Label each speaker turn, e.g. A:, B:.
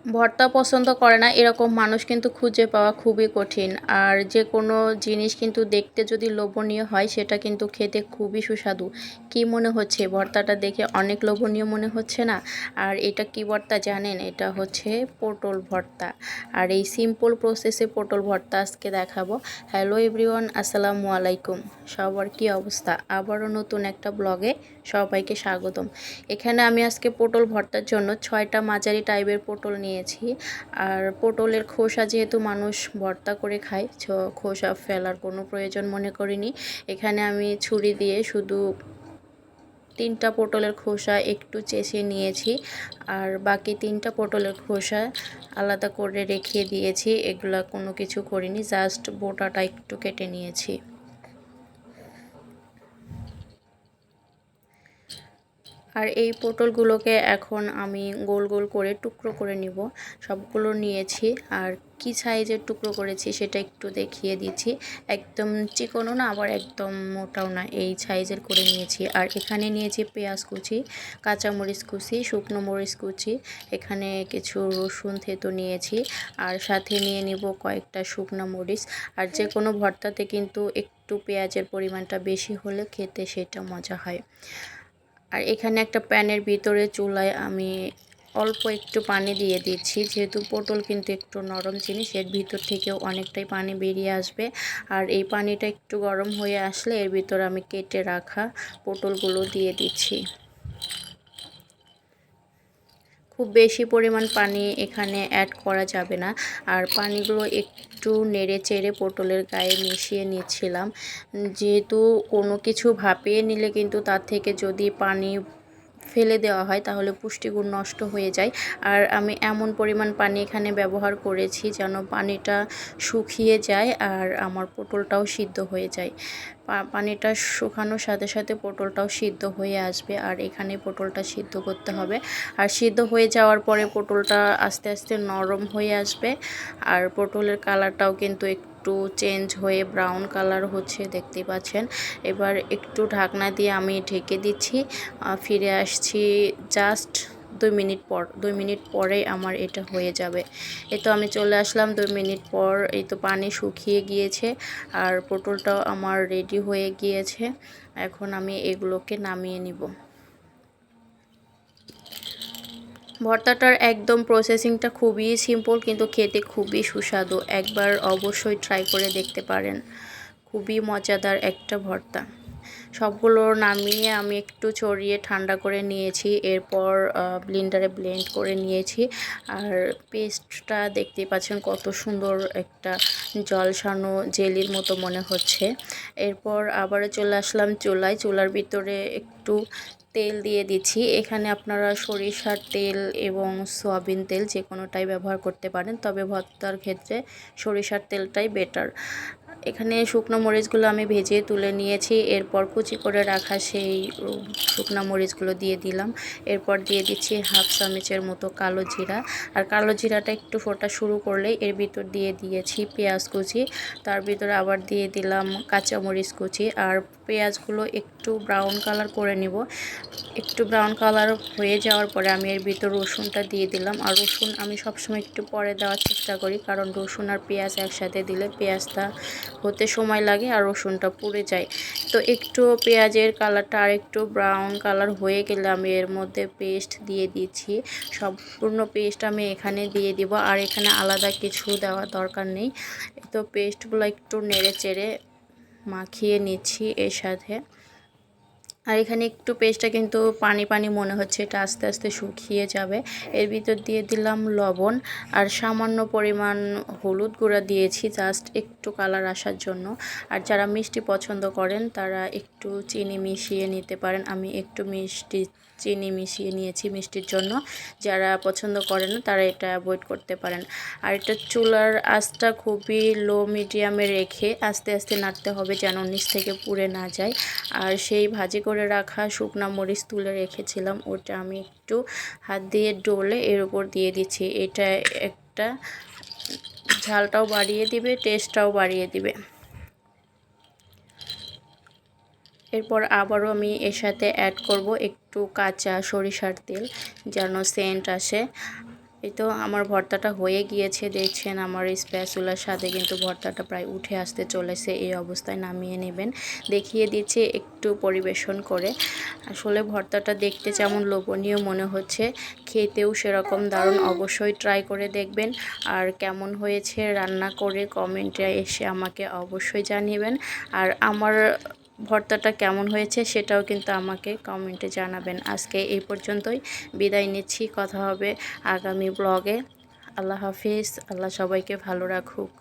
A: ভর্তা পছন্দ করে না এরকম মানুষ কিন্তু খুঁজে পাওয়া খুবই কঠিন। আর যে কোনো জিনিস কিন্তু দেখতে যদি লোভনীয় হয় সেটা কিন্তু খেতে খুবই সুস্বাদু। কি মনে হচ্ছে ভর্তাটা দেখে অনেক লোভনীয় মনে হচ্ছে না? আর এটা কি ভর্তা জানেন? এটা হচ্ছে পটল ভর্তা। আর এই সিম্পল প্রসেসে পটল ভর্তা আজকে দেখাবো। হ্যালো এভরিওয়ান, আসসালামু আলাইকুম। সবার কি অবস্থা? আবারও নতুন একটা ব্লগে সবাইকে স্বাগতম। এখানে আমি আজকে পটল ভর্তার জন্য 6টা মাঝারি টাইপের পটল নিয়েছি। আর পটলের খোসা যেহেতু মানুষ ভর্তা করে খায়, খোসা ফেলার কোনো প্রয়োজন মনে করিনি। এখানে আমি ছুরি দিয়ে শুধু 3টা পটলের খোসা একটু চেঁচে নিয়েছি। আর বাকি 3টা পটলের খোসা আলাদা করে রেখে দিয়েছি। এগুলা কোনো কিছু করিনি, জাস্ট বোটাটা একটু কেটে নিয়েছি। আর এই পটলগুলোকে এখন আমি গোল গোল করে টুকরো করে নিব। সবগুলো নিয়েছি। আর কি সাইজের টুকরো করেছি সেটা একটু দেখিয়ে দিচ্ছি। একদম চিকনও না, আবার একদম মোটাও না, এই সাইজের করে নিয়েছি। আর এখানে নিয়েছি পেঁয়াজ কুচি, কাঁচামরিচ কুচি, শুকনো মরিচ কুচি, এখানে কিছু রসুন থেতো নিয়েছি। আর সাথে নিয়ে নিব কয়েকটা শুকনো মরিচ। আর যে কোনো ভর্তাতে কিন্তু একটু পেঁয়াজের পরিমাণটা বেশি হলে খেতে সেটা মজা হয়। আর এখানে একটা প্যানের ভিতরে চুলায় আমি অল্প একটু পানি দিয়ে দিচ্ছি, যেহেতু পটল কিন্তু একটু নরম জিনিস, এর ভিতর থেকেও অনেকটাই পানি বেরিয়ে আসবে। আর এই পানিটা একটু গরম হয়ে আসলে এর ভিতর আমি কেটে রাখা পটলগুলো দিয়ে দিচ্ছি। খুব বেশি পরিমাণ পানি এখানে অ্যাড করা যাবে না। আর পানিগুলো একটু নেড়ে চেড়ে পটলের গায়ে মিশিয়ে নিচ্ছিলাম। যেহেতু কোনো কিছু ভাপিয়ে নিলে কিন্তু তার থেকে যদি পানি ফেলে দেওয়া হয় তাহলে পুষ্টিগুণ নষ্ট হয়ে যায়। আর আমি এমন পরিমাণ পানি এখানে ব্যবহার করেছি যেন পানিটা শুকিয়ে যায় আর আমার পটলটাও সিদ্ধ হয়ে যায়। পানিটা শুকানোর সাথে সাথে পটলটাও সিদ্ধ হয়ে আসবে। আর এখানে পটলটা সিদ্ধ করতে হবে। আর সিদ্ধ হয়ে যাওয়ার পরে পটলটা আস্তে আস্তে নরম হয়ে আসবে। আর পটলের কালারটাও কিন্তু একটু চেঞ্জ হয়ে ব্রাউন কালার হচ্ছে, দেখতে পাচ্ছেন। এবার একটু ঢাকনা দিয়ে আমি ঢেকে দিচ্ছি। ফিরে আসছি জাস্ট 2 মিনিট পরে আমার এটা হয়ে যাবে। এই তো আমি চলে আসলাম 2 মিনিট পর। এই তো পানি শুকিয়ে গিয়েছে আর পটলটাও আমার রেডি হয়ে গিয়েছে। এখন আমি এগুলোকে নামিয়ে নিব। ভর্তাটার একদম প্রসেসিংটা খুবই সিম্পল, কিন্তু খেতে খুবই সুস্বাদু। একবার অবশ্যই ট্রাই করে দেখতে পারেন। খুবই মজাদার একটা ভর্তা। সবগুলো নামিয়ে আমি একটু ছড়িয়ে ঠান্ডা করে নিয়েছি। এরপর ব্লেন্ডারে ব্লেন্ড করে নিয়েছি। আর পেস্টটা দেখতেই পাচ্ছেন কত সুন্দর একটা জলসানো জেলির মতো মনে হচ্ছে। এরপর আবারও চলে আসলাম চুলায়। চুলার ভিতরে একটু তেল দিয়ে দিচ্ছি। এখানে আপনারা সরিষার তেল এবং সয়াবিন তেল যে কোনোটাই ব্যবহার করতে পারেন, তবে ভর্তার ক্ষেত্রে সরিষার তেলটাই বেটার। এখানে শুকনো মরিচগুলো আমি ভেজে তুলে নিয়েছি। এরপর কুচি করে রাখা সেই শুকনো মরিচগুলো দিয়ে দিলাম। এরপর দিয়ে দিচ্ছি হাফ চামচের মতো কালো জিরা। আর কালো জিরাটা একটু ফোটা শুরু করলেই এর ভিতর দিয়ে দিয়েছি পেঁয়াজ কুচি। তার ভিতরে আবার দিয়ে দিলাম কাঁচামরিচ কুচি। আর পেঁয়াজগুলো একটু ব্রাউন কালার করে নিব। একটু ব্রাউন কালার হয়ে যাওয়ার পরে আমি এর ভিতর রসুনটা দিয়ে দিলাম। আর রসুন আমি সবসময় একটু পরে দেওয়ার চেষ্টা করি, কারণ রসুন আর পেঁয়াজ একসাথে দিলে পেঁয়াজটা হতে সময় লাগে আর রসুনটা পুড়ে যায়। তো একটু পেঁয়াজের কালারটা আর একটু ব্রাউন কালার হয়ে গেলে আমি এর মধ্যে পেস্ট দিয়ে দিচ্ছি। সম্পূর্ণ পেস্ট আমি এখানে দিয়ে দিব। আর এখানে আলাদা কিছু দেওয়ার দরকার নেই। তো পেস্টগুলো একটু নেড়ে চেড়ে মাখিয়ে নিচ্ছি এর সাথে। আর এখানে একটু পেস্টটা কিন্তু পানি পানি মনে হচ্ছে, এটা আস্তে আস্তে শুকিয়ে যাবে। এর ভিতর দিয়ে দিলাম লবণ আর সামান্য পরিমাণ হলুদ গুঁড়া দিয়েছি, জাস্ট একটু কালার আসার জন্য। আর যারা মিষ্টি পছন্দ করেন তারা একটু চিনি মিশিয়ে নিতে পারেন। আমি একটু চিনি মিশিয়ে নিয়েছি মিষ্টির জন্য। যারা পছন্দ করেন না তারা এটা অ্যাভয়েড করতে পারেন। আর এটা চুলার আঁচটা খুবই লো মিডিয়ামে রেখে আস্তে আস্তে নাড়তে হবে যেন নিচ থেকে পুড়ে না যায়। আর সেই ভাজি করে রাখা শুকনো মরিচ তুলে রেখেছিলাম, ওটা আমি একটু হাত দিয়ে ডলে এর উপর দিয়ে দিচ্ছি। এটা একটা ঝালটাও বাড়িয়ে দিবে, টেস্টটাও বাড়িয়ে দিবে। এরপর আবারও আমি এর সাথে অ্যাড করব একটু কাঁচা সরিষার তেল যেন সেন্ট আসে। এই তো আমার ভর্তাটা হয়ে গিয়েছে, দেখছেন আমার স্প্যাচুলার সাথে কিন্তু ভর্তাটা প্রায় উঠে আসতে চলেছে। এই অবস্থায় নামিয়ে নেবেন। দেখিয়ে দিচ্ছি একটু পরিবেশন করে। আসলে ভর্তাটা দেখতে যেমন লোভনীয় মনে হচ্ছে, খেতেও সেরকম দারুণ। অবশ্যই ট্রাই করে দেখবেন। আর কেমন হয়েছে রান্না করে কমেন্টে এসে আমাকে অবশ্যই জানিবেন। আর আমার ভর্তাটা কেমন হয়েছে সেটাও কিন্তু আমাকে কমেন্টে জানাবেন। আজকে এই পর্যন্তই, বিদায় নিচ্ছি। কথা হবে আগামী ব্লগে। আল্লাহ হাফিজ। আল্লাহ সবাইকে ভালো রাখুক।